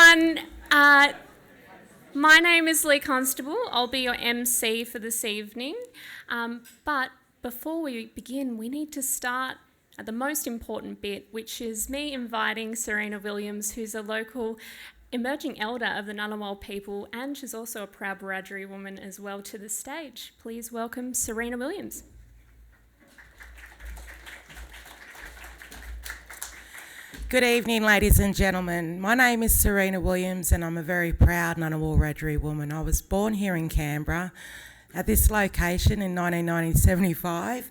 everyone. My name is Lee Constable. I'll be your MC for this evening. But before we begin, we need to start at the most important bit, which is me inviting Serena Williams, who's a local emerging elder of the Ngunnawal people, and she's also a proud Wiradjuri woman as well, to the stage. Please welcome Serena Williams. Good evening, ladies and gentlemen. My name is Serena Williams and I'm a very proud Ngunnawal Wiradjuri woman. I was born here in Canberra at this location in 1975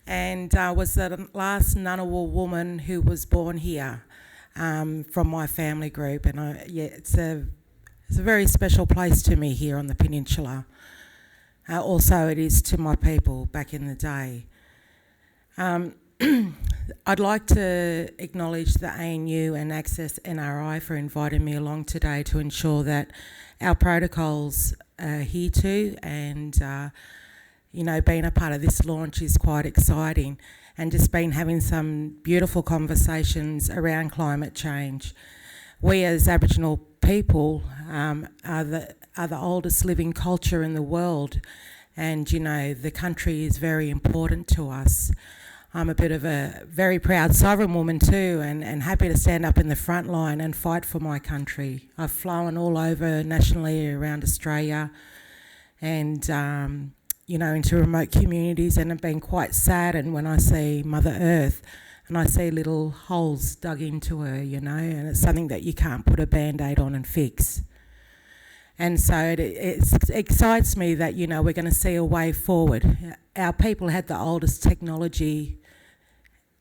and was the last Ngunnawal woman who was born here from my family group. And it's a very special place to me here on the peninsula. Also it is to my people back in the day. I'd like to acknowledge the ANU and ACCESS-NRI for inviting me along today to ensure that our protocols adhere to, and being a part of this launch is quite exciting, and just been having some beautiful conversations around climate change. We as Aboriginal people are the oldest living culture in the world, and the country is very important to us. I'm a bit of a very proud sovereign woman too, and happy to stand up in the front line and fight for my country. I've flown all over nationally around Australia and, into remote communities, and have been quite saddened when I see Mother Earth and I see little holes dug into her, and it's something that you can't put a Band-Aid on and fix. And so it excites me that, we're going to see a way forward. Our people had the oldest technology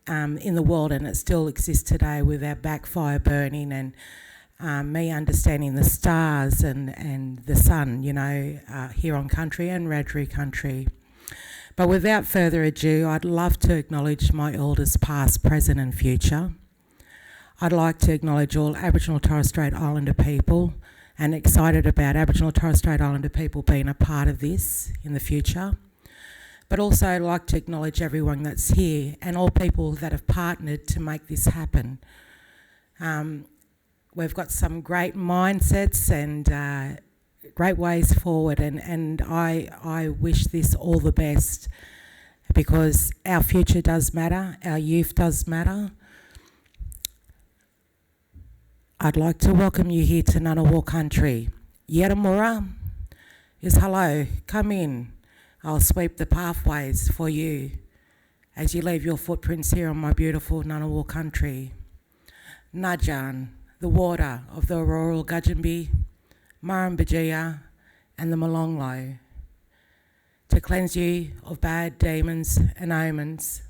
in the world, and it still exists today with our backfire burning and me understanding the stars and the sun, here on country and Wiradjuri country. But without further ado, I'd love to acknowledge my elders past, present and future. I'd like to acknowledge all Aboriginal and Torres Strait Islander people, and excited about Aboriginal and Torres Strait Islander people being a part of this in the future. But also I'd like to acknowledge everyone that's here and all people that have partnered to make this happen. We've got some great mindsets and great ways forward, and I wish this all the best, because our future does matter, our youth does matter. I'd like to welcome you here to Ngunnawal country. Yeramura is hello, come in. I'll sweep the pathways for you as you leave your footprints here on my beautiful Ngunnawal country. Najan, the water of the Auroral Gudjunbi, Murrumbidgee and the Molonglo, to cleanse you of bad demons and omens.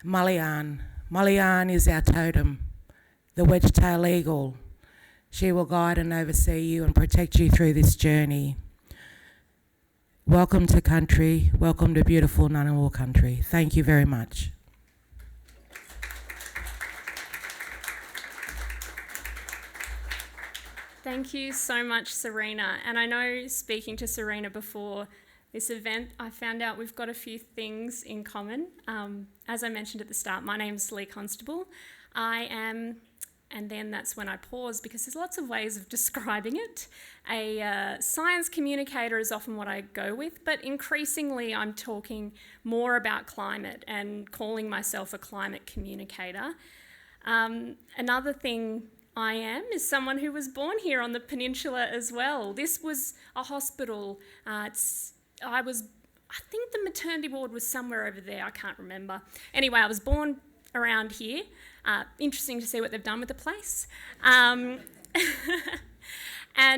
Mullian is our totem, the wedge-tailed eagle. She will guide and oversee you and protect you through this journey. Welcome to country, welcome to beautiful Ngunnawal country. Thank you very much. Thank you so much, Serena. And I know, speaking to Serena before this event, I found out we've got a few things in common. As I mentioned at the start, my name's Lee Constable. I am, and then that's when I pause because there's lots of ways of describing it. A science communicator is often what I go with, but increasingly I'm talking more about climate and calling myself a climate communicator. Another thing I am is someone who was born here on the peninsula as well. This was a hospital. I think the maternity ward was somewhere over there, I can't remember. Anyway, I was born around here. Interesting to see what they've done with the place. And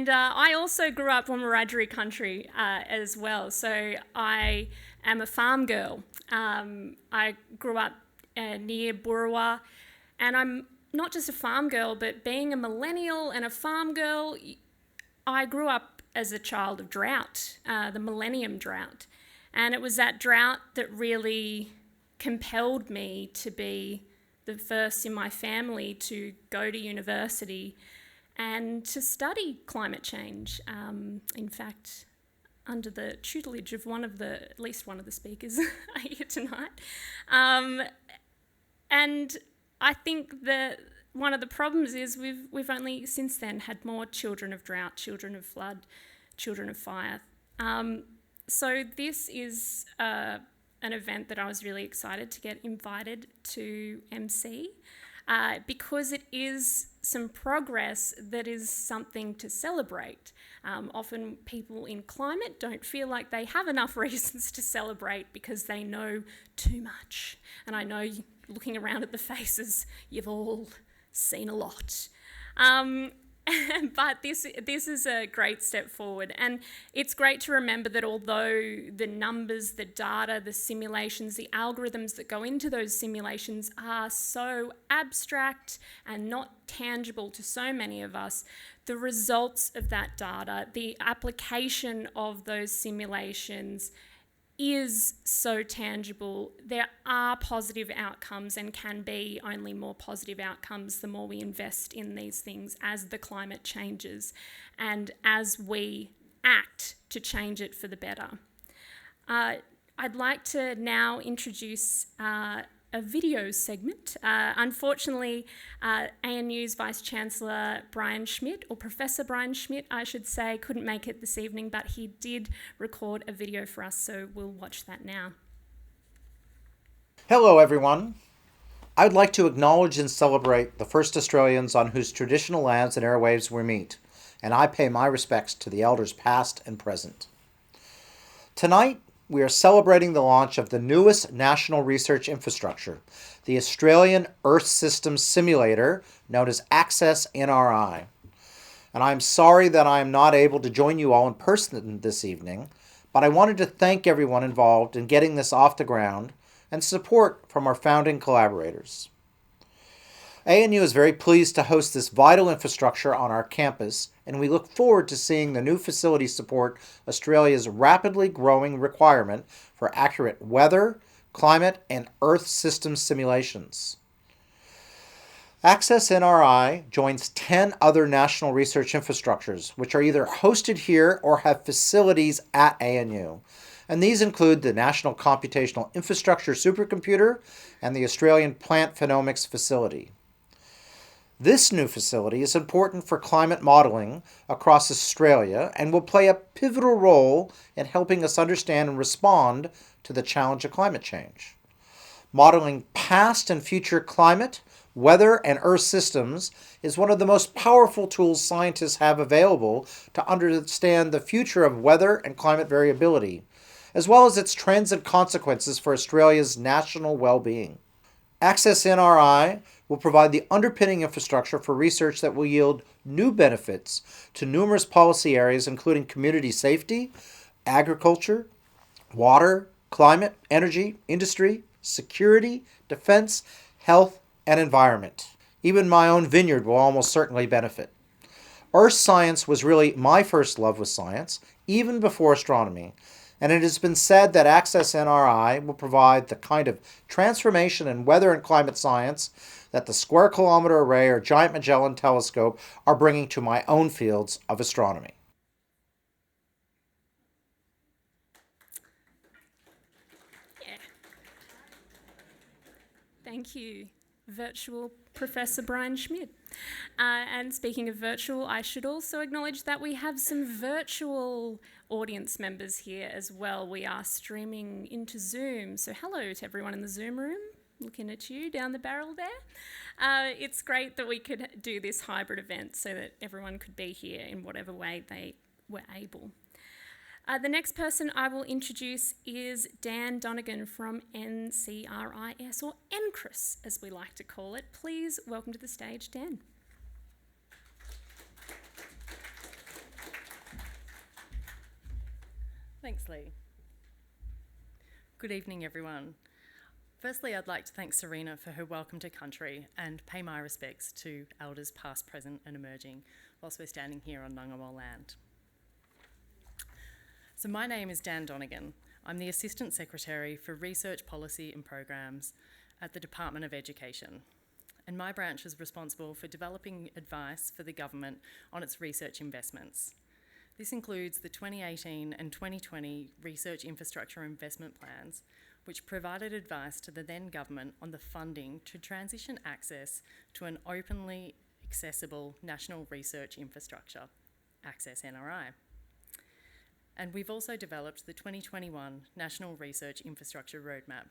I also grew up on Wiradjuri country as well. So I am a farm girl. I grew up near Burrawa, and I'm not just a farm girl, but being a millennial and a farm girl, I grew up as a child of drought, the millennium drought. And it was that drought that really compelled me to be the first in my family to go to university and to study climate change. In fact, under the tutelage of at least one of the speakers here tonight. And I think that one of the problems is we've only since then had more children of drought, children of flood, children of fire. So this is an event that I was really excited to get invited to MC because it is some progress that is something to celebrate. Often people in climate don't feel like they have enough reasons to celebrate because they know too much. And I know, looking around at the faces, you've all seen a lot. But this is a great step forward, and it's great to remember that although the numbers, the data, the simulations, the algorithms that go into those simulations are so abstract and not tangible to so many of us, the results of that data, the application of those simulations is so tangible. There are positive outcomes and can be only more positive outcomes the more we invest in these things as the climate changes and as we act to change it for the better. I'd like to now introduce a video segment. Unfortunately, ANU's Vice-Chancellor Brian Schmidt, or Professor Brian Schmidt, I should say, couldn't make it this evening, but he did record a video for us, so we'll watch that now. Hello, everyone. I'd like to acknowledge and celebrate the first Australians on whose traditional lands and airwaves we meet, and I pay my respects to the elders past and present. Tonight, we are celebrating the launch of the newest national research infrastructure, the Australian Earth Systems Simulator, known as ACCESS-NRI. And I'm sorry that I am not able to join you all in person this evening, but I wanted to thank everyone involved in getting this off the ground and support from our founding collaborators. ANU is very pleased to host this vital infrastructure on our campus, and we look forward to seeing the new facility support Australia's rapidly growing requirement for accurate weather, climate, and Earth system simulations. ACCESS-NRI joins 10 other national research infrastructures, which are either hosted here or have facilities at ANU. And these include the National Computational Infrastructure Supercomputer and the Australian Plant Phenomics Facility. This new facility is important for climate modeling across Australia and will play a pivotal role in helping us understand and respond to the challenge of climate change. Modeling past and future climate, weather, and Earth systems is one of the most powerful tools scientists have available to understand the future of weather and climate variability, as well as its trends and consequences for Australia's national well-being. ACCESS-NRI will provide the underpinning infrastructure for research that will yield new benefits to numerous policy areas, including community safety, agriculture, water, climate, energy, industry, security, defense, health, and environment. Even my own vineyard will almost certainly benefit. Earth science was really my first love with science, even before astronomy, and it has been said that ACCESS-NRI will provide the kind of transformation in weather and climate science that the Square Kilometre Array or Giant Magellan Telescope are bringing to my own fields of astronomy. Yeah. Thank you, virtual Professor Brian Schmidt. And speaking of virtual, I should also acknowledge that we have some virtual audience members here as well. We are streaming into Zoom, so hello to everyone in the Zoom room. Looking at you down the barrel there. It's great that we could do this hybrid event so that everyone could be here in whatever way they were able. The next person I will introduce is Dan Donegan from NCRIS, or NCRIS as we like to call it. Please welcome to the stage, Dan. Thanks, Lee. Good evening, everyone. Firstly, I'd like to thank Serena for her welcome to country and pay my respects to elders past, present and emerging whilst we're standing here on Ngunnawal land. So my name is Dan Donegan. I'm the Assistant Secretary for Research Policy and Programs at the Department of Education. And my branch is responsible for developing advice for the government on its research investments. This includes the 2018 and 2020 Research Infrastructure Investment Plans, which provided advice to the then government on the funding to transition Access to an openly accessible national research infrastructure, ACCESS-NRI. And we've also developed the 2021 National Research Infrastructure Roadmap,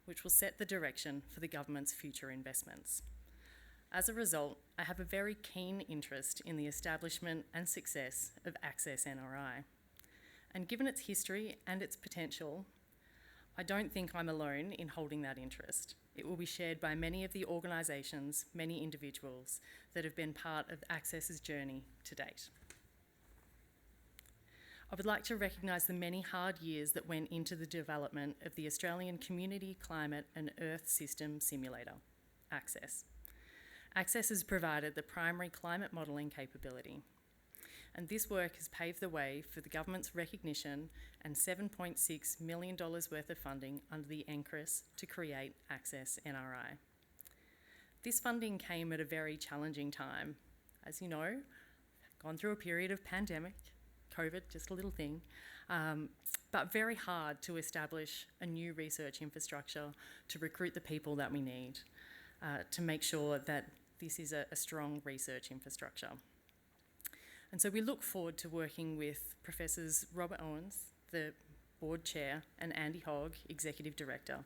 which will set the direction for the government's future investments. As a result, I have a very keen interest in the establishment and success of ACCESS-NRI. And given its history and its potential, I don't think I'm alone in holding that interest. It will be shared by many of the organisations, many individuals that have been part of Access's journey to date. I would like to recognise the many hard years that went into the development of the Australian Community Climate and Earth System Simulator, ACCESS. ACCESS has provided the primary climate modelling capability, and this work has paved the way for the government's recognition and $7.6 million worth of funding under the ACCESS to create ACCESS-NRI. This funding came at a very challenging time. As you know, gone through a period of pandemic, COVID, just a little thing, but very hard to establish a new research infrastructure to recruit the people that we need to make sure that this is a strong research infrastructure. And so we look forward to working with Professors Robert Owens, the Board Chair, and Andy Hogg, Executive Director,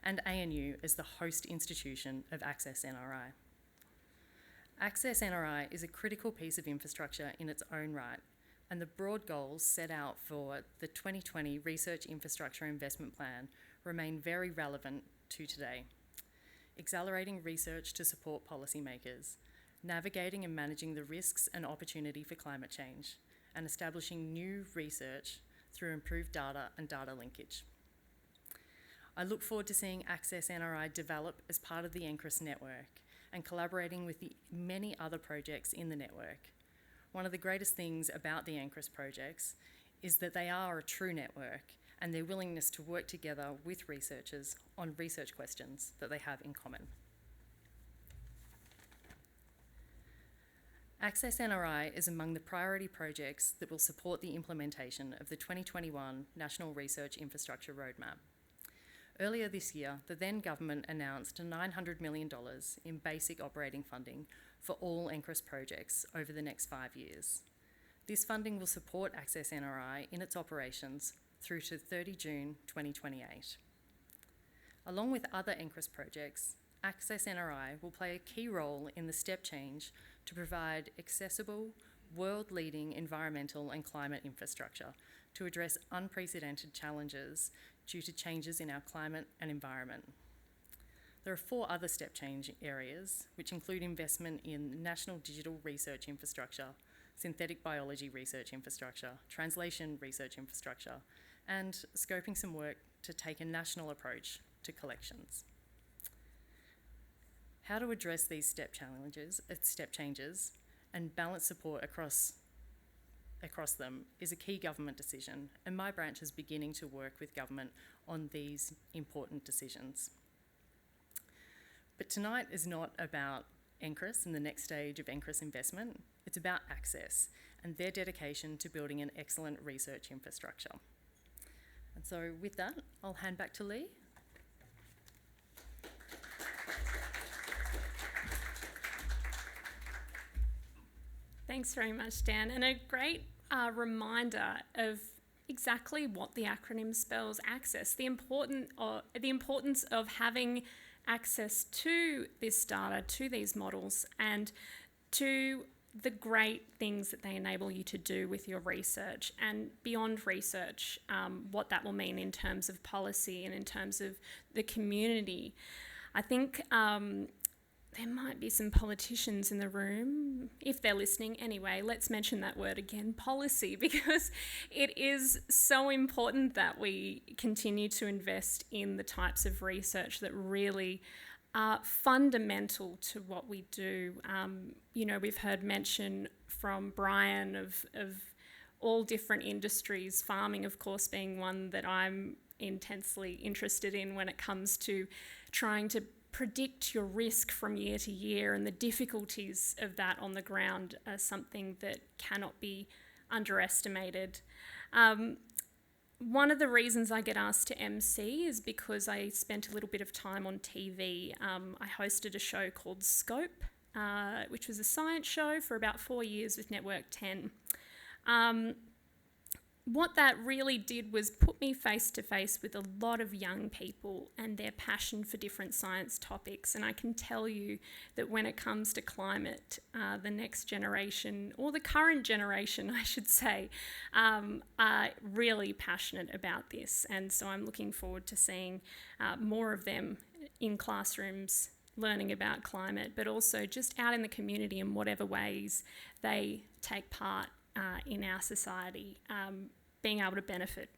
and ANU as the host institution of ACCESS-NRI. ACCESS-NRI is a critical piece of infrastructure in its own right, and the broad goals set out for the 2020 Research Infrastructure Investment Plan remain very relevant to today. Accelerating research to support policymakers, navigating and managing the risks and opportunity for climate change, and establishing new research through improved data and data linkage. I look forward to seeing ACCESS-NRI develop as part of the ACCESS network and collaborating with the many other projects in the network. One of the greatest things about the ACCESS projects is that they are a true network and their willingness to work together with researchers on research questions that they have in common. ACCESS-NRI is among the priority projects that will support the implementation of the 2021 National Research Infrastructure Roadmap. Earlier this year, the then government announced $900 million in basic operating funding for all ACCESS projects over the next 5 years. This funding will support ACCESS-NRI in its operations through to 30 June 2028. Along with other ACCESS projects, ACCESS-NRI will play a key role in the step change to provide accessible, world-leading environmental and climate infrastructure to address unprecedented challenges due to changes in our climate and environment. There are 4 other step change areas, which include investment in national digital research infrastructure, synthetic biology research infrastructure, translation research infrastructure, and scoping some work to take a national approach to collections. How to address these step changes and balance support across them is a key government decision, and my branch is beginning to work with government on these important decisions. But tonight is not about ACCESS and the next stage of ACCESS investment. It's about ACCESS and their dedication to building an excellent research infrastructure. And so with that, I'll hand back to Lee. Thanks very much, Dan, and a great reminder of exactly what the acronym spells: ACCESS, the importance of having access to this data, to these models, and to the great things that they enable you to do with your research, and beyond research, what that will mean in terms of policy and in terms of the community. I think there might be some politicians in the room, if they're listening. Anyway, let's mention that word again, policy, because it is so important that we continue to invest in the types of research that really are fundamental to what we do. We've heard mention from Brian of all different industries, farming, of course, being one that I'm intensely interested in when it comes to trying to predict your risk from year to year, and the difficulties of that on the ground are something that cannot be underestimated. One of the reasons I get asked to MC is because I spent a little bit of time on TV. I hosted a show called Scope, which was a science show for about 4 years with Network 10. What that really did was put me face to face with a lot of young people and their passion for different science topics. And I can tell you that when it comes to climate, the next generation, or the current generation, I should say, are really passionate about this. And so I'm looking forward to seeing more of them in classrooms learning about climate, but also just out in the community in whatever ways they take part in our society, being able to benefit.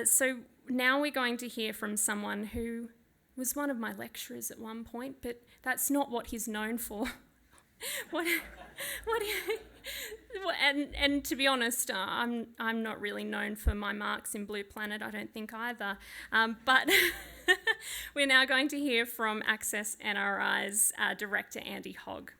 So now we're going to hear from someone who was one of my lecturers at one point, but that's not what he's known for. And to be honest, I'm not really known for my marks in Blue Planet, I don't think either. But we're now going to hear from ACCESS-NRI's Director, Andy Hogg.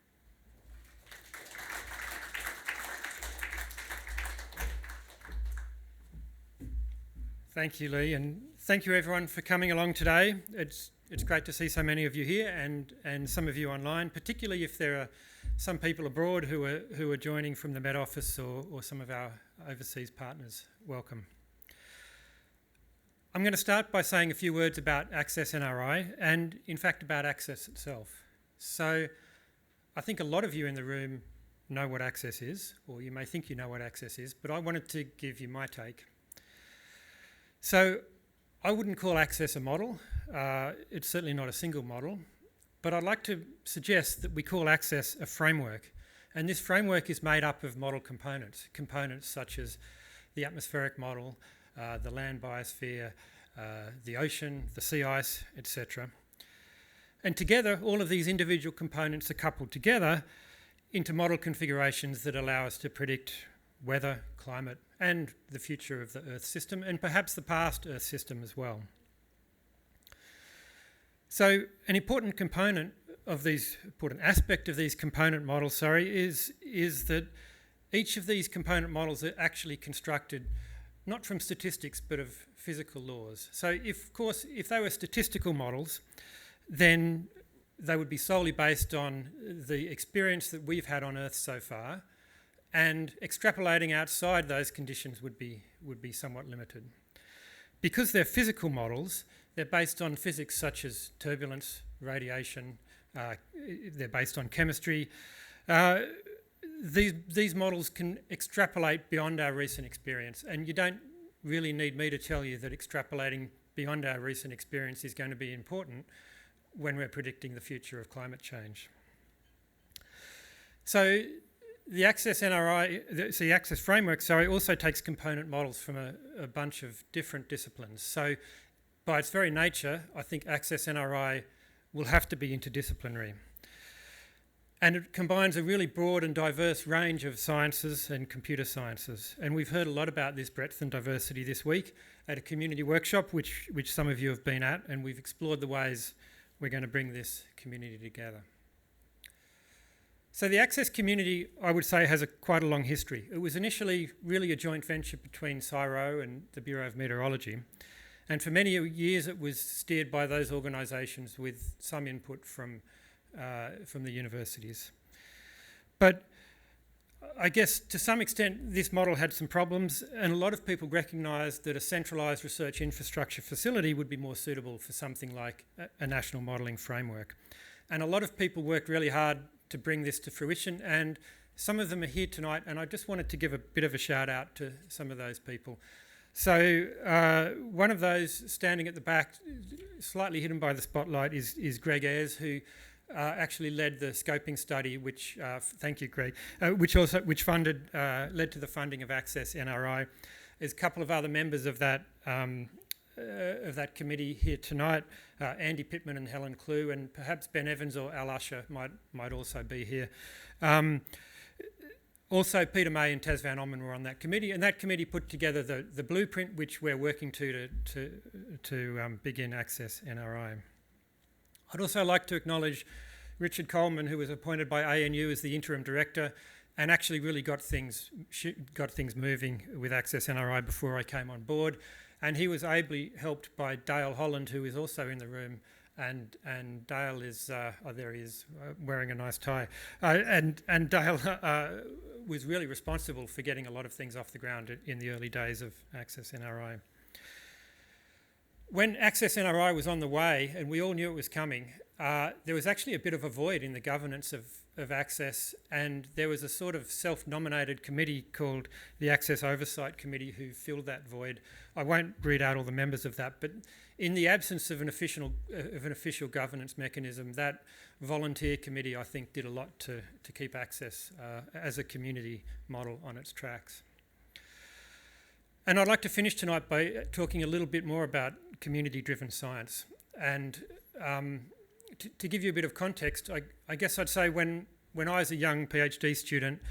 Thank you, Lee, and thank you everyone for coming along today. It's great to see so many of you here and some of you online, particularly if there are some people abroad who are joining from the Met Office or some of our overseas partners. Welcome. I'm going to start by saying a few words about ACCESS-NRI and, in fact, about Access itself. So I think a lot of you in the room know what Access is, or you may think you know what Access is, but I wanted to give you my take. So I wouldn't call Access a model. It's certainly not a single model, but I'd like to suggest that we call Access a framework. And this framework is made up of model components such as the atmospheric model, the land biosphere, the ocean, the sea ice, etc. And together, all of these individual components are coupled together into model configurations that allow us to predict weather, climate, and the future of the Earth system, and perhaps the past Earth system as well. So an important aspect of these component models, is that each of these component models are actually constructed not from statistics, but of physical laws. So if they were statistical models, then they would be solely based on the experience that we've had on Earth so far, and extrapolating outside those conditions would be somewhat limited. Because they're physical models, they're based on physics such as turbulence, radiation, they're based on chemistry. These models can extrapolate beyond our recent experience, and you don't really need me to tell you that extrapolating beyond our recent experience is going to be important when we're predicting the future of climate change. So the ACCESS-NRI, the Access framework, also takes component models from a bunch of different disciplines. So by its very nature, I think ACCESS-NRI will have to be interdisciplinary. And it combines a really broad and diverse range of sciences and computer sciences. And we've heard a lot about this breadth and diversity this week at a community workshop, which some of you have been at, and we've explored the ways we're going to bring this community together. So the Access community, I would say, has quite a long history. It was initially really a joint venture between CSIRO and the Bureau of Meteorology. And for many years it was steered by those organisations with some input from the universities. But I guess to some extent this model had some problems, and a lot of people recognised that a centralised research infrastructure facility would be more suitable for something like a national modelling framework. And a lot of people worked really hard to bring this to fruition, and some of them are here tonight, and I just wanted to give a bit of a shout out to some of those people. So one of those standing at the back, slightly hidden by the spotlight, is Greg Ayres, who actually led the scoping study, which thank you, Greg, which funded led to the funding of ACCESS-NRI. There's a couple of other members of that committee here tonight, Andy Pittman and Helen Clue, and perhaps Ben Evans or Al Usher might also be here. Also, Peter May and Taz Van Ommen were on that committee, and that committee put together the blueprint which we're working to begin ACCESS-NRI. I'd also like to acknowledge Richard Coleman, who was appointed by ANU as the interim director, and actually really got things moving with ACCESS-NRI before I came on board. And he was ably helped by Dale Holland, who is also in the room. And Dale is, there he is, wearing a nice tie. And Dale was really responsible for getting a lot of things off the ground in the early days of ACCESS-NRI. When ACCESS-NRI was on the way, and we all knew it was coming, there was actually a bit of a void in the governance of Access, and there was a sort of self-nominated committee called the Access Oversight Committee who filled that void. I won't read out all the members of that, but in the absence of an official governance mechanism, that volunteer committee, I think, did a lot to keep Access as a community model on its tracks. And I'd like to finish tonight by talking a little bit more about community-driven science. And to give you a bit of context, I guess I'd say when I was a young PhD student,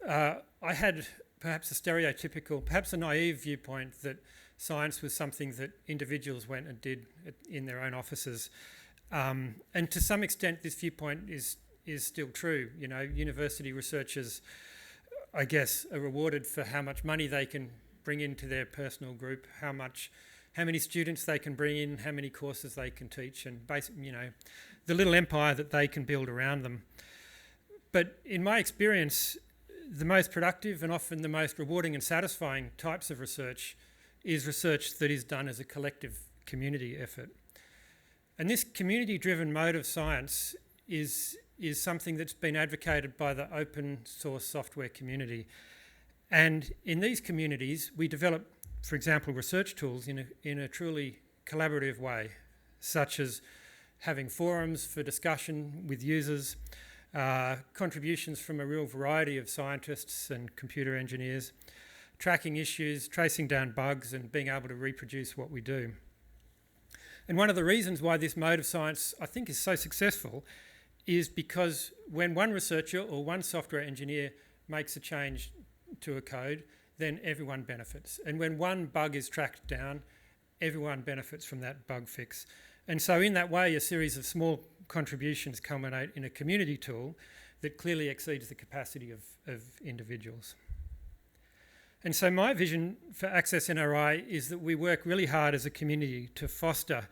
I had perhaps a stereotypical, perhaps a naive viewpoint that science was something that individuals went and did in their own offices. And to some extent, this viewpoint is still true. You know, university researchers, I guess, are rewarded for how much money they can bring into their personal group, how many students they can bring in, how many courses they can teach, and basically, you know, the little empire that they can build around them. But in my experience, the most productive and often the most rewarding and satisfying types of research is research that is done as a collective community effort. And this community-driven mode of science is something that's been advocated by the open source software community. And in these communities, we develop, for example, research tools in a truly collaborative way, such as having forums for discussion with users, contributions from a real variety of scientists and computer engineers, tracking issues, tracing down bugs, and being able to reproduce what we do. And one of the reasons why this mode of science, I think, is so successful is because when one researcher or one software engineer makes a change to a code, then everyone benefits. And when one bug is tracked down, everyone benefits from that bug fix. And so in that way, a series of small contributions culminate in a community tool that clearly exceeds the capacity of individuals. And so my vision for ACCESS-NRI is that we work really hard as a community to foster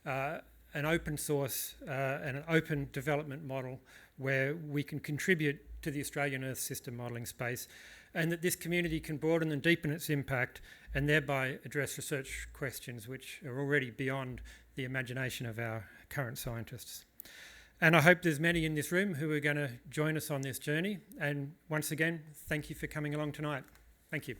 an open source and an open development model where we can contribute to the Australian Earth system modelling space, and that this community can broaden and deepen its impact and thereby address research questions which are already beyond the imagination of our current scientists. And I hope there's many in this room who are going to join us on this journey. And once again, thank you for coming along tonight. Thank you.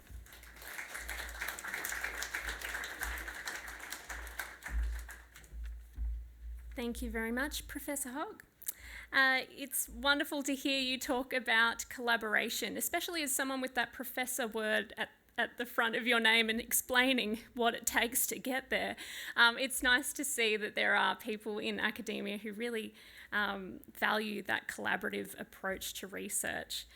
Thank you very much, Professor Hogg. It's wonderful to hear you talk about collaboration, especially as someone with that professor word at the front of your name and explaining what it takes to get there. It's nice to see that there are people in academia who really value that collaborative approach to research.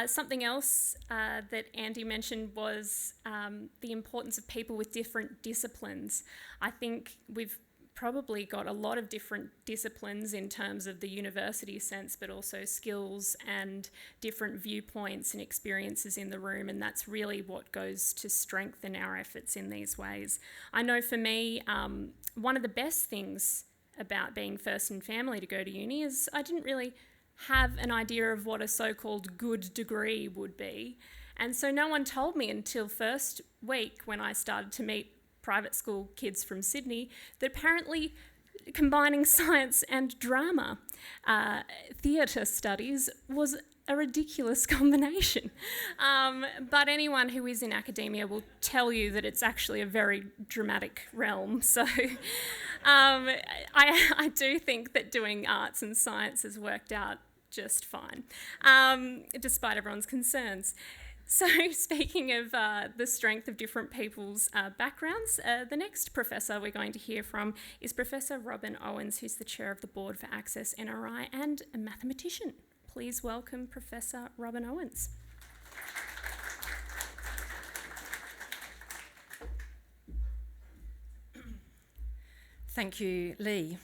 Something else that Andy mentioned was the importance of people with different disciplines. I think we've probably got a lot of different disciplines in terms of the university sense, but also skills and different viewpoints and experiences in the room, and that's really what goes to strengthen our efforts in these ways. I know for me, one of the best things about being first in family to go to uni is I didn't really have an idea of what a so-called good degree would be, and so no one told me until first week when I started to meet private school kids from Sydney that apparently combining science and drama, theatre studies, was a ridiculous combination. But anyone who is in academia will tell you that it's actually a very dramatic realm. So I do think that doing arts and science has worked out just fine, despite everyone's concerns. So speaking of the strength of different people's backgrounds, the next professor we're going to hear from is Professor Robin Owens, who's the chair of the board for ACCESS-NRI and a mathematician. Please welcome Professor Robin Owens. Thank you, Lee.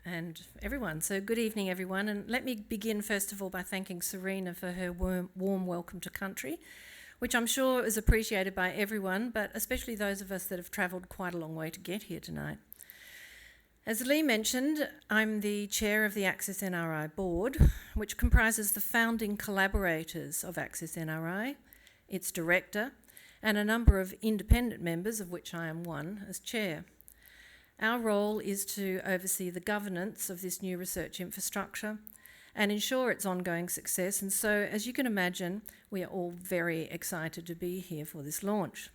and everyone. So good evening, everyone. And let me begin, first of all, by thanking Serena for her warm welcome to country, which I'm sure is appreciated by everyone, but especially those of us that have travelled quite a long way to get here tonight. As Lee mentioned, I'm the chair of the ACCESS-NRI board, which comprises the founding collaborators of ACCESS-NRI, its director, and a number of independent members, of which I am one, as chair. Our role is to oversee the governance of this new research infrastructure and ensure its ongoing success. And so, as you can imagine, we are all very excited to be here for this launch.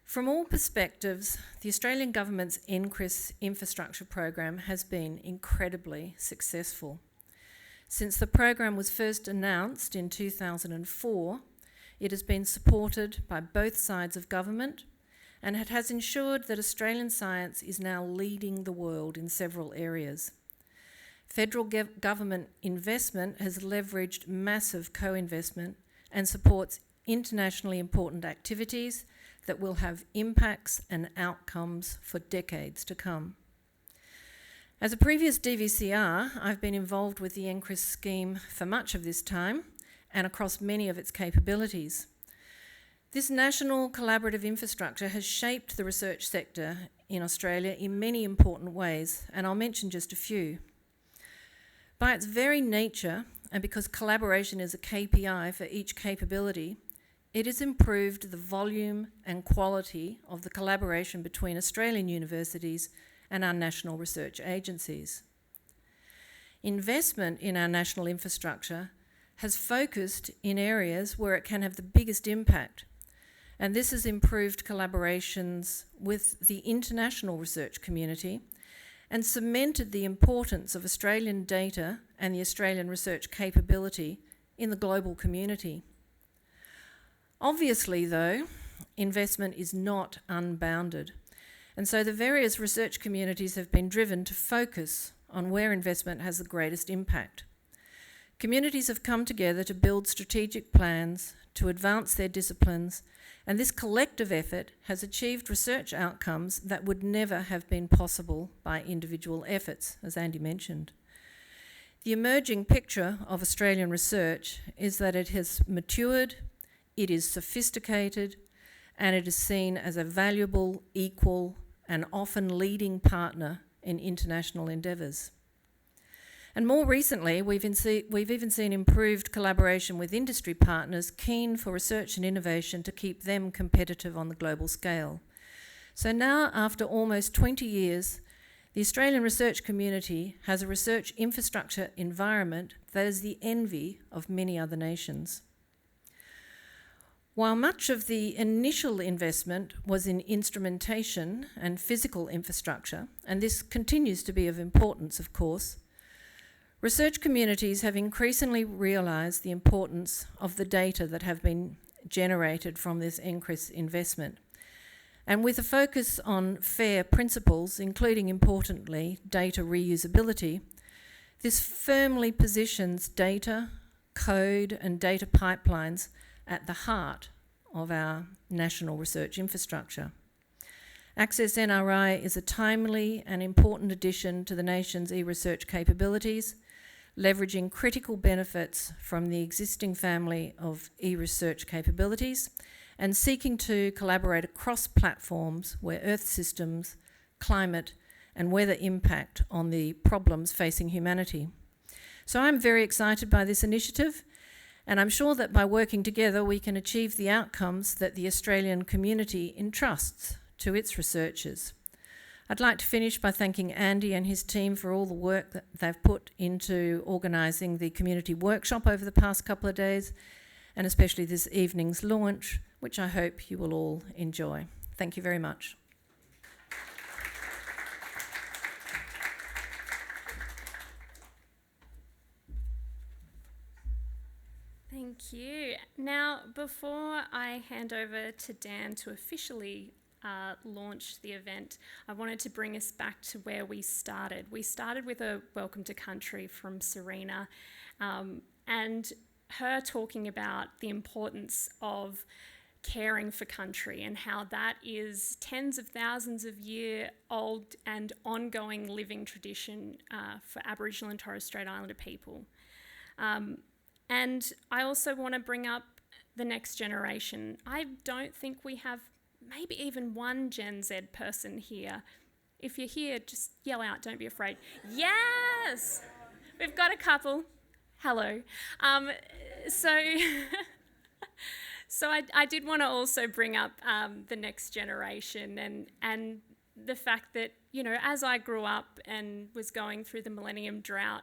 From all perspectives, the Australian Government's NCRIS infrastructure program has been incredibly successful. Since the program was first announced in 2004, it has been supported by both sides of government, and it has ensured that Australian science is now leading the world in several areas. Federal government investment has leveraged massive co-investment and supports internationally important activities that will have impacts and outcomes for decades to come. As a previous DVCR, I've been involved with the NCRIS scheme for much of this time and across many of its capabilities. This national collaborative infrastructure has shaped the research sector in Australia in many important ways, and I'll mention just a few. By its very nature, and because collaboration is a KPI for each capability, it has improved the volume and quality of the collaboration between Australian universities and our national research agencies. Investment in our national infrastructure has focused in areas where it can have the biggest impact, and this has improved collaborations with the international research community and cemented the importance of Australian data and the Australian research capability in the global community. Obviously, though, investment is not unbounded, and so the various research communities have been driven to focus on where investment has the greatest impact. Communities have come together to build strategic plans, to advance their disciplines, and this collective effort has achieved research outcomes that would never have been possible by individual efforts, as Andy mentioned. The emerging picture of Australian research is that it has matured, it is sophisticated, and it is seen as a valuable, equal, and often leading partner in international endeavours. And more recently, we've even seen improved collaboration with industry partners keen for research and innovation to keep them competitive on the global scale. So now, after almost 20 years, the Australian research community has a research infrastructure environment that is the envy of many other nations. While much of the initial investment was in instrumentation and physical infrastructure, and this continues to be of importance, of course, research communities have increasingly realised the importance of the data that have been generated from this NCRIS investment. And with a focus on FAIR principles, including importantly data reusability, this firmly positions data, code and data pipelines at the heart of our national research infrastructure. ACCESS-NRI is a timely and important addition to the nation's e-research capabilities, leveraging critical benefits from the existing family of e-research capabilities and seeking to collaborate across platforms where Earth systems, climate and weather impact on the problems facing humanity. So I'm very excited by this initiative, and I'm sure that by working together we can achieve the outcomes that the Australian community entrusts to its researchers. I'd like to finish by thanking Andy and his team for all the work that they've put into organising the community workshop over the past couple of days, and especially this evening's launch, which I hope you will all enjoy. Thank you very much. Thank you. Now, before I hand over to Dan to officially launch the event, I wanted to bring us back to where we started. We started with a welcome to country from Serena and her talking about the importance of caring for country and how that is tens of thousands of year old and ongoing living tradition for Aboriginal and Torres Strait Islander people. And I also want to bring up the next generation. I don't think we have maybe even one Gen Z person here. If you're here, just yell out, don't be afraid. Yes! We've got a couple. Hello. So I did want to also bring up the next generation and the fact that, you know, as I grew up and was going through the Millennium Drought,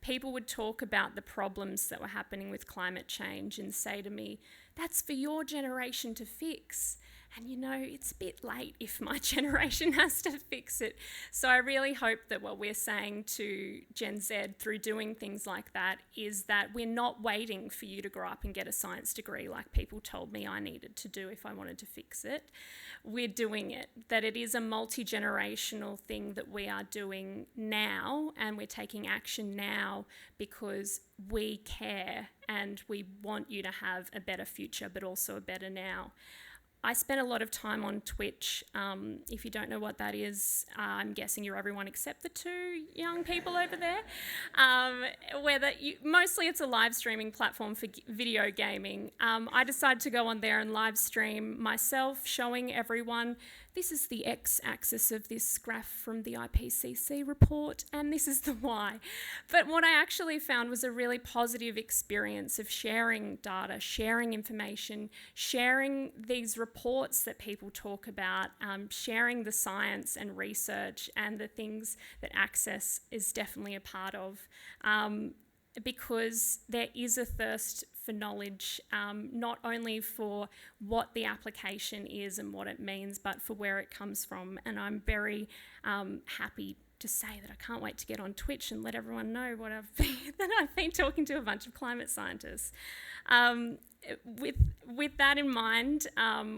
people would talk about the problems that were happening with climate change and say to me, that's for your generation to fix. And, you know, it's a bit late if my generation has to fix it. So I really hope that what we're saying to Gen Z through doing things like that is that we're not waiting for you to grow up and get a science degree like people told me I needed to do if I wanted to fix it. We're doing it, that it is a multi-generational thing that we are doing now, and we're taking action now because we care and we want you to have a better future, but also a better now. I spent a lot of time on Twitch. If you don't know what that is, I'm guessing you're everyone except the two young people over there. Mostly it's a live streaming platform for video gaming. I decided to go on there and live stream myself, showing everyone this is the x-axis of this graph from the IPCC report, and this is the y. But what I actually found was a really positive experience of sharing data, sharing information, sharing these reports that people talk about, sharing the science and research and the things that Access is definitely a part of. Because there is a thirst for knowledge, not only for what the application is and what it means, but for where it comes from. And I'm very happy to say that I can't wait to get on Twitch and let everyone know what that I've been talking to a bunch of climate scientists. With that in mind,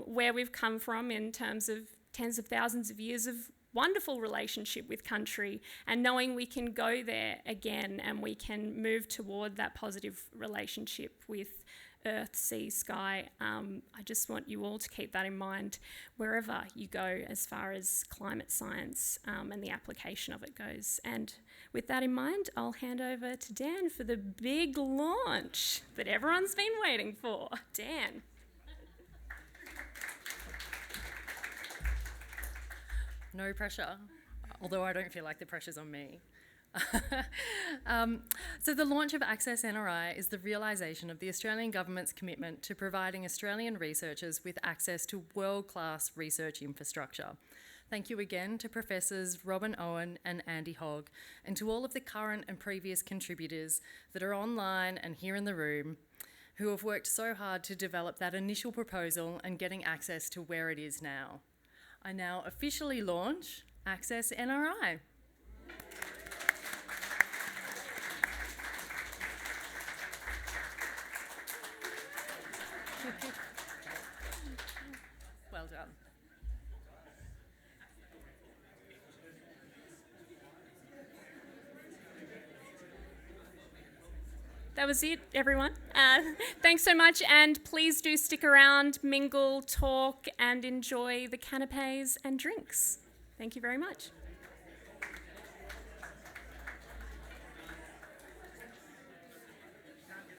where we've come from in terms of tens of thousands of years of wonderful relationship with country, and knowing we can go there again and we can move toward that positive relationship with earth, sea, sky. I just want you all to keep that in mind wherever you go as far as climate science and the application of it goes. And with that in mind, I'll hand over to Dan for the big launch that everyone's been waiting for. Dan. No pressure, although I don't feel like the pressure's on me. So the launch of ACCESS-NRI is the realisation of the Australian Government's commitment to providing Australian researchers with access to world-class research infrastructure. Thank you again to Professors Robin Owen and Andy Hogg, and to all of the current and previous contributors that are online and here in the room, who have worked so hard to develop that initial proposal and getting access to where it is now. I now officially launch ACCESS-NRI. Well done. That was it, everyone. Thanks so much, and please do stick around, mingle, talk, and enjoy the canapes and drinks. Thank you very much.